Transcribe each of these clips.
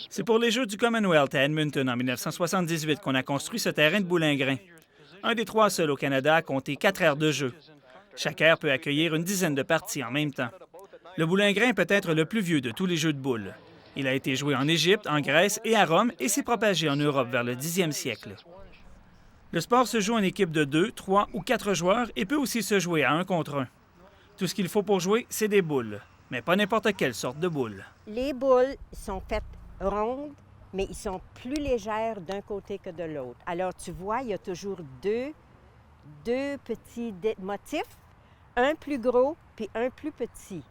C'est pour les Jeux du Commonwealth à Edmonton en 1978 qu'on a construit ce terrain de boulingrin. Un des 3 seuls au Canada à compter 4 aires de jeu. Chaque aire peut accueillir une dizaine de parties en même temps. Le boulingrin est peut-être le plus vieux de tous les jeux de boules. Il a été joué en Égypte, en Grèce et à Rome et s'est propagé en Europe vers le 10e siècle. Le sport se joue en équipe de 2, 3 ou 4 joueurs et peut aussi se jouer à 1 contre 1. Tout ce qu'il faut pour jouer, c'est des boules, mais pas n'importe quelle sorte de boules. Les boules sont faites rondes, mais ils sont plus légères d'un côté que de l'autre. Alors, tu vois, il y a toujours deux petits motifs, un plus gros puis un plus petit.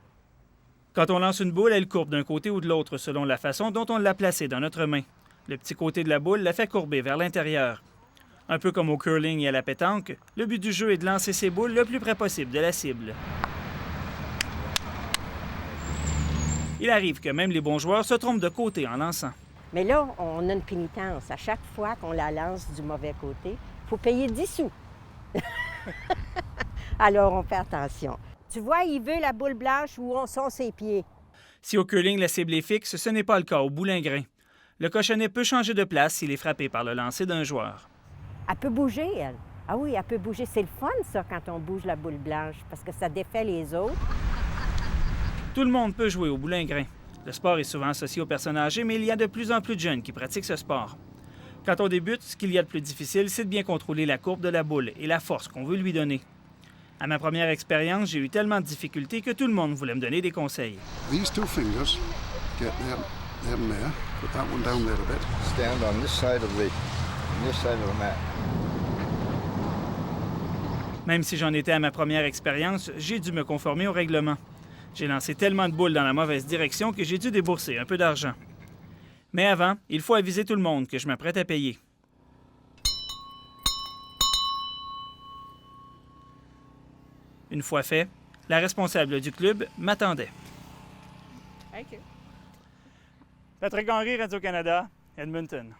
Quand on lance une boule, elle courbe d'un côté ou de l'autre selon la façon dont on l'a placée dans notre main. Le petit côté de la boule la fait courber vers l'intérieur. Un peu comme au curling et à la pétanque, le but du jeu est de lancer ses boules le plus près possible de la cible. Il arrive que même les bons joueurs se trompent de côté en lançant. Mais là, on a une pénitence. À chaque fois qu'on la lance du mauvais côté, il faut payer 10 sous. Alors, on fait attention. Tu vois, il veut la boule blanche où sont ses pieds. Si au curling, la cible est fixe, ce n'est pas le cas au boulingrin. Le cochonnet peut changer de place s'il est frappé par le lancer d'un joueur. Elle peut bouger, elle. Ah oui, elle peut bouger. C'est le fun, ça, quand on bouge la boule blanche, parce que ça défait les autres. Tout le monde peut jouer au boulingrin. Le sport est souvent associé aux personnes âgées, mais il y a de plus en plus de jeunes qui pratiquent ce sport. Quand on débute, ce qu'il y a de plus difficile, c'est de bien contrôler la courbe de la boule et la force qu'on veut lui donner. À ma première expérience, j'ai eu tellement de difficultés que tout le monde voulait me donner des conseils. These 2 fingers, get them there. Put that one down there a bit. Stand on this side of the mat. Même si j'en étais à ma première expérience, j'ai dû me conformer au règlement. J'ai lancé tellement de boules dans la mauvaise direction que j'ai dû débourser un peu d'argent. Mais avant, il faut aviser tout le monde que je m'apprête à payer. Une fois fait, la responsable du club m'attendait. Thank you. Patrick Henry, Radio-Canada, Edmonton.